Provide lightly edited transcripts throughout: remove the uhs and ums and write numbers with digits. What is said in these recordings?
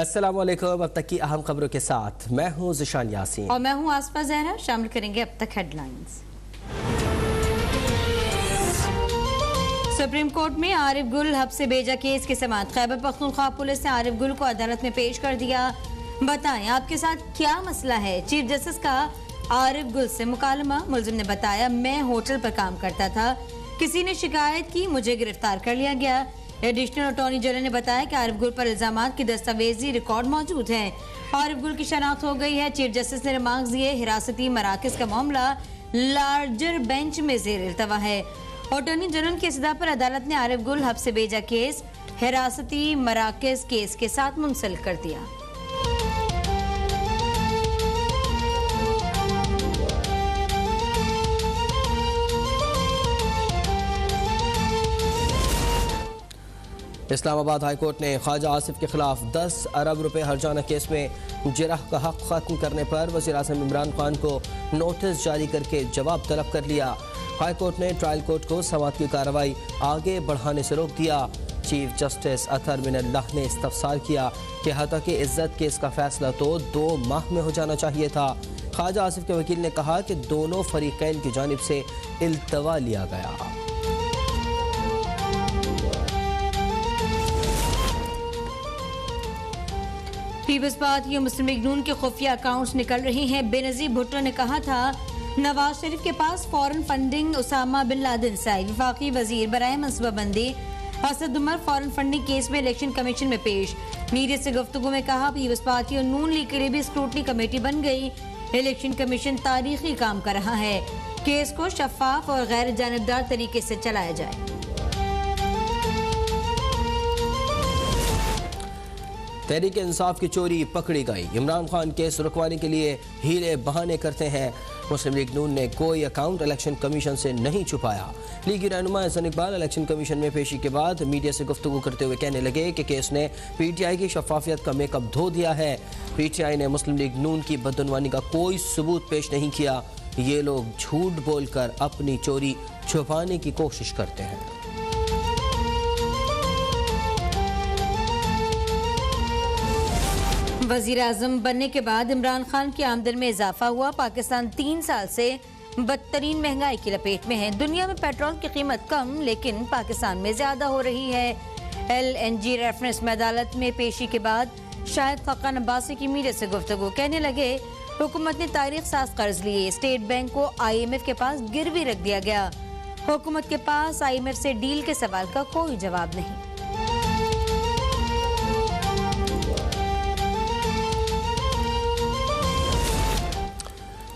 अस्सलाम वालेकुम। अब तक की अहम खबरों के साथ मैं हूं ज़िशान यासीन और मैं हूं आसफा ज़हरा। शामिल करेंगे अब तक हेडलाइंस। सुप्रीम कोर्ट में आरिफ गुल हब से भेजा केस की समाअत। खैबर पख्तूनख्वा पुलिस ने आरिफ गुल को अदालत में पेश कर दिया। बताएं आपके साथ क्या मसला है। चीफ जस्टिस का आरिफ गुल से मुकालमा। मुलजिम ने बताया, मैं होटल पर काम करता था, किसी ने शिकायत की, मुझे गिरफ्तार कर लिया गया। एडिशनल अटॉर्नी जनरल ने बताया कि आरिफ गुल पर इल्जामात की दस्तावेजी रिकॉर्ड मौजूद हैं। आरिफ गुल की शनाख्त हो गई है। चीफ जस्टिस ने रिमार्क्स दिए, हिरासती मराकज का मामला लार्जर बेंच में ज़ेर इल्तवा है। अटॉर्नी जनरल की सदा पर अदालत ने आरिफ गुल हब से भेजा केस हिरासती मराकज केस के साथ मुंसलिक कर दिया। इस्लामाबाद हाई कोर्ट ने ख्वाजा आसिफ के खिलाफ 10 अरब रुपए हर्जाना केस में जिरह का हक खत्म करने पर वज़ीर आज़म इमरान खान को नोटिस जारी करके जवाब तलब कर लिया। हाई कोर्ट ने ट्रायल कोर्ट को समाअत की कार्रवाई आगे बढ़ाने से रोक दिया। चीफ जस्टिस अतर मिनल्लाह ने इस्तफसार किया कि हतक इज्जत केस का फैसला तो 2 माह में हो जाना चाहिए था। ख्वाजा आसिफ के वकील ने कहा कि दोनों फरीकैन की जानिब से इल्तवा लिया गया। पीपल्स पार्टी और मुस्लिम लीग नून के खुफिया अकाउंट्स निकल रहे हैं। बेनजीर भुट्टो ने कहा था, नवाज शरीफ के पास foreign funding Osama bin Laden से आई। वफाकी वजीर बराए मनसूबाबंदी Asad Umar foreign funding case में इलेक्शन कमीशन में पेश। मीडिया से गुफ्तगू में कहा, पीपल्स पार्टी और नून लीग के लिए भी स्क्रूटनी कमेटी बन गई। इलेक्शन कमीशन तारीखी काम कर रहा है, केस को शफाफ और गैर जानिबदार तरीके से चलाया जाए। तहरीक इंसाफ की चोरी पकड़ी गई। इमरान खान केस रुकवाने के लिए हीले बहाने करते हैं। मुस्लिम लीग नून ने कोई अकाउंट इलेक्शन कमीशन से नहीं छुपाया। लीगी रहनुमा हसन इकबाल इलेक्शन कमीशन में पेशी के बाद मीडिया से गुफ्तगू करते हुए कहने लगे कि केस ने PTI की शफाफियत का मेकअप धो दिया है। PTI ने मुस्लिम लीग नून की बदअनवानी का कोई सबूत पेश नहीं किया। ये लोग झूठ बोलकर अपनी चोरी छुपाने की कोशिश करते हैं। वजीर आजम बनने के बाद इमरान खान की आमदन में इजाफा हुआ। पाकिस्तान 3 साल से बदतरीन महंगाई की लपेट में है। दुनिया में पेट्रोल की कीमत कम, लेकिन पाकिस्तान में ज्यादा हो रही है। LNG रेफरेंस में अदालत में पेशी के बाद शाहिद खाकान अब्बासी की मीडिया से गुफ्तगू। कहने लगे, हुकूमत ने तारीख साज कर्ज लिए, स्टेट बैंक को IMF के पास गिरवी रख दिया गया। हुकूमत के पास IMF से डील के सवाल का कोई जवाब नहीं।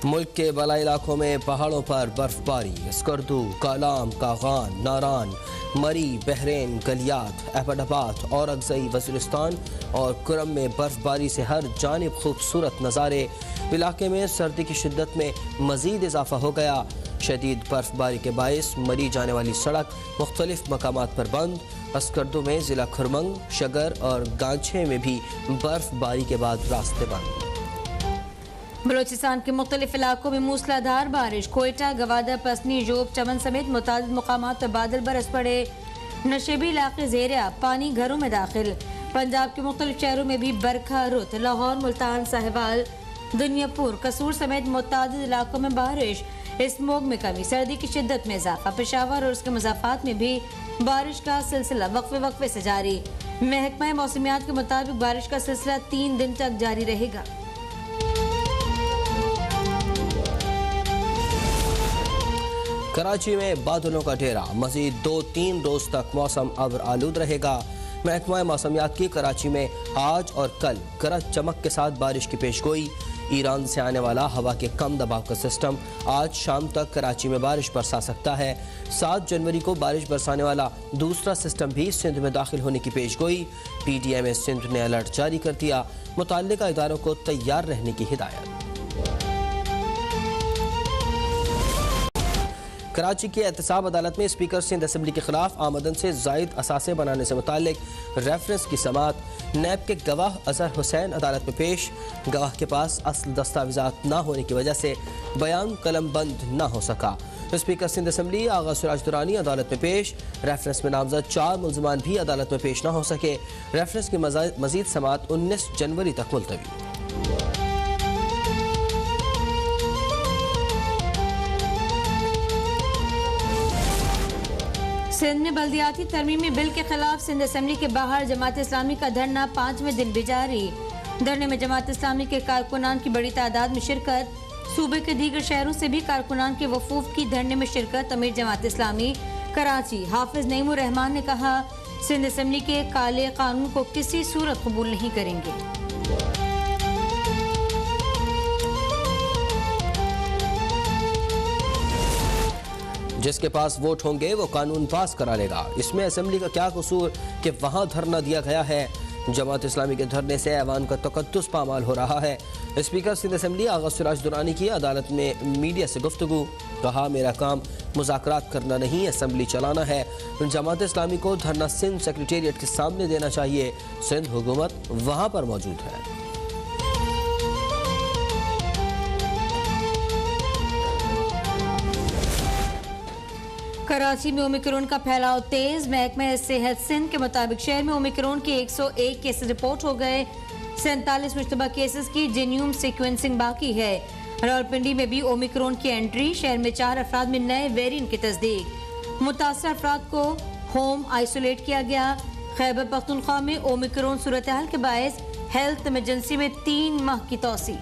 मुल्क के बलाई इलाकों में पहाड़ों पर बर्फबारी। स्कर्दू, कालाम, कागान, नारान, मरी, बहरेन, गलियात, एबटाबाद, औरंगज़ई, वज़ीरिस्तान और कुरम में बर्फबारी से हर जानिब खूबसूरत नज़ारे। इलाके में सर्दी की शिद्दत में मज़ीद इजाफा हो गया। शदीद बर्फबारी के बायस मरी जाने वाली सड़क मुख्तलिफ मकामात पर बंद। अस्कर्दू में ज़िला खुरमंग, शगर और गांछे में भी बर्फबारी के बाद रास्ते बंद। बलोचिस्तान के मुख्तलिफ इलाकों में मूसलाधार बारिश। कोयटा, गवादर, पसनी, जोब, चमन समेत मुतादिद मुकामात पर बादल बरस पड़े। नशेबी इलाके ज़ेरिया, पानी घरों में दाखिल। पंजाब के मुख्तलिफ शहरों में भी बरखा रुत। लाहौर, मुल्तान, साहिवाल, दुनियापुर, कसूर समेत मुतादिद इलाकों में बारिश। स्मोग में कमी, सर्दी की शिद्दत में इजाफा। पेशावर और उसके मज़ाफ़ात में भी बारिश का सिलसिला वक्फे वक्फे से जारी। महकमा मौसमियात के मुताबिक बारिश का सिलसिला 3 दिन तक जारी रहेगा। कराची में बादलों का डेरा। मजीद 2-3 रोज तक मौसम अब्र आलूद रहेगा। महकमा मौसमियात की कराची में आज और कल गरज चमक के साथ बारिश की पेशगोई। ईरान से आने वाला हवा के कम दबाव का सिस्टम आज शाम तक कराची में बारिश बरसा सकता है। 7 जनवरी को बारिश बरसाने वाला दूसरा सिस्टम भी सिंध में दाखिल होने की पेशगोई। PTM सिंध ने अलर्ट जारी कर दिया। मुताल्लिका इदारों को तैयार रहने की हिदायत। कराची की एहतसाब अदालत में स्पीकर सिंध असम्बली के खिलाफ आमदन से जायद असासे बनाने से मुतालिक रेफरेंस की समात। नैब के गवाह अजहर हुसैन अदालत में पेश। गवाह के पास असल दस्तावेजात न होने की वजह से बयान कलम बंद न हो सका। स्पीकर सिंध असम्बली आगा सिराज दुरानी अदालत में पेश। रेफरेंस में नामजद 4 मुलजमान भी अदालत में पेश न हो सके। रेफरेंस की मजीद समात 19 जनवरी तक मुलतवी। सिंध में बल्दियाती तरमीमी बिल के खिलाफ सिंध असम्बली के बाहर जमात इस्लामी का धरना 5वें दिन भी जारी। धरने में जमात इस्लामी के कारकुनान की बड़ी तादाद में शिरकत। सूबे के दीगर शहरों से भी कारकुनान के वफूफ की धरने में शिरकत। अमीर जमात इस्लामी कराची हाफिज नईमुर रहमान ने कहा, सिंध असम्बली के काले कानून को किसी सूरत कबूल नहीं करेंगे। जिसके पास वोट होंगे वो कानून पास करा लेगा। इसमें असम्बली का क्या कसूर कि वहाँ धरना दिया गया है। जमात इस्लामी के धरने से ऐवान का तकद्दुस पामाल हो रहा है। स्पीकर सिंध असम्बली आगा सिराज दुरानी की अदालत में मीडिया से गुफ्तगू। कहा, मेरा काम मुज़ाकरात करना नहीं, असम्बली चलाना है। जमात इस्लामी को धरना सिंध सेक्रेटेरिएट के सामने देना चाहिए। सिंध हुकूमत वहाँ पर मौजूद है। कराची में ओमिक्रॉन का फैलाव तेज। महकमा सेहत सिंध के मुताबिक शहर में ओमिक्रॉन के 101 केसेस रिपोर्ट हो गए। 47 मुश्तबा केसेस की जीनोम सीक्वेंसिंग बाकी है। रावलपिंडी में भी ओमिक्रॉन की एंट्री। शहर में 4 अफराद में नए वेरिएंट की तस्दीक। मुतासर अफराद को होम आइसोलेट किया गया। खैबर पख्तूनख्वा में ओमिक्रॉन सूरत हाल के बायस हेल्थ इमरजेंसी में 3 माह की तोसी।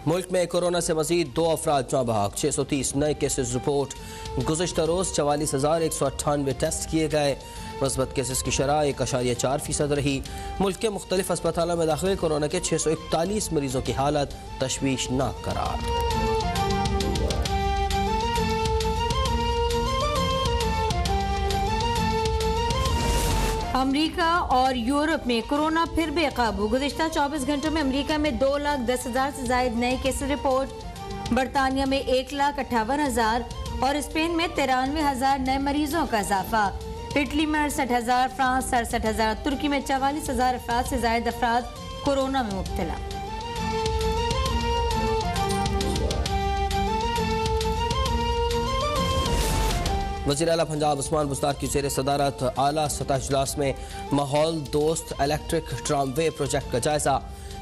मुल्क में कोरोना से मजीद 2 अफराद जाँ बहक। 630 नए केसेस रिपोर्ट। गुज़िश्ता रोज़ 44,198 टेस्ट किए गए। मस्बत केसेस की शरह 1.4% रही। मुल्क के मुख्तलिफ अस्पतालों में दाखिल कोरोना के 641 मरीजों की हालत तशवीशनाक करार। अमरीका और यूरोप में कोरोना फिर बेकाबू। गुज़िश्ता 24 घंटों में अमरीका में 2,10,000 से जायद नए केसेस रिपोर्ट। बरतानिया में 1,58,000 और स्पेन में 93,000 नए मरीजों का इजाफा। इटली में 68,000, फ्रांस 67,000, तुर्की में 44,000 अफराद से जायद अफराद कोरोना में मुब्तला। वज़ीर आला पंजाब उस्मान बुज़दार की ज़ेर सदारत आला सतह इजलास में माहौल दोस्त इलेक्ट्रिक ट्रामवे प्रोजेक्ट का जायजा।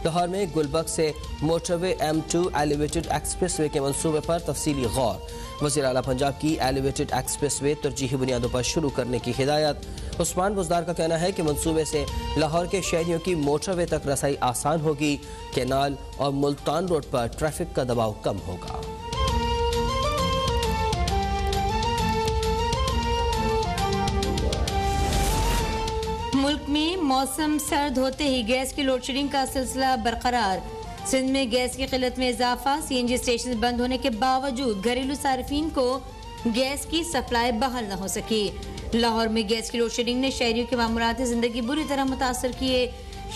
लाहौर में गुलबर्ग से मोटरवे M2 एलिवेटेड एक्सप्रेसवे के मंसूबे पर तफसीली गौर। वज़ीर आला पंजाब की एलिवेटेड एक्सप्रेसवे तरजीही बुनियादों पर शुरू करने की हिदायत। उस्मान बुज़दार का कहना है कि मंसूबे से लाहौर के शहरियों की मोटरवे तक रसाई आसान होगी। केनाल और मुल्तान रोड पर ट्रैफिक का दबाव कम होगा। मुल्क में मौसम सर्द होते ही गैस की लोड शेडिंग का सिलसिला बरकरार। सिंध में गैस की किल्लत में इजाफा। CNG स्टेशन बंद होने के बावजूद घरेलू सार्फिन को गैस की सप्लाई बहाल न हो सकी। लाहौर में गैस की लोड शेडिंग ने शहरियों की मामूलाती जिंदगी बुरी तरह मुतासर किए।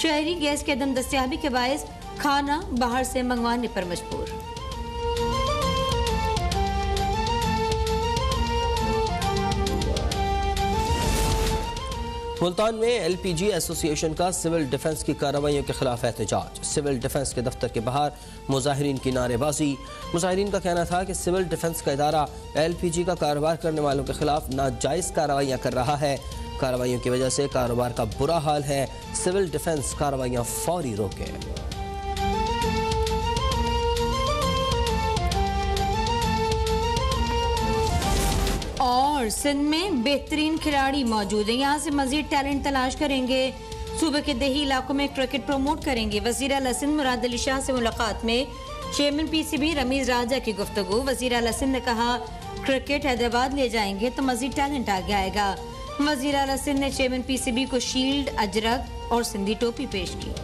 शहरी गैस की अदम दस्तयाबी के बायस खाना बाहर से मंगवाने पर मजबूर। मुल्तान में LPG एसोसिएशन का सिविल डिफेंस की कार्रवाइयों के खिलाफ एहतजाज। सिविल डिफेंस के दफ्तर के बाहर मुजाहिरीन की नारेबाजी। मुजाहिरीन का कहना था कि सिविल डिफेंस का इदारा LPG का कारोबार करने वालों के खिलाफ नाजायज़ कार्रवाइयाँ कर रहा है। कार्रवाइयों की वजह से कारोबार का बुरा हाल है। सिविल डिफेंस कार्रवाइयाँ फौरी रोके। और सिंध में बेहतरीन खिलाड़ी मौजूद हैं, यहाँ से मजीद टैलेंट तलाश करेंगे। सूबे के देही इलाकों में क्रिकेट प्रमोट करेंगे। वज़ीर आला सिंध मुराद अली शाह से मुलाकात में चेयरमैन PCB रमीज राजा की गुफ्तगू। वज़ीर आला सिंध ने कहा, क्रिकेट हैदराबाद ले जाएंगे तो मजीद टैलेंट आगे आएगा। वज़ीर आला सिंध ने चेयरमैन PCB को शील्ड, अजरक और सिंधी टोपी पेश की।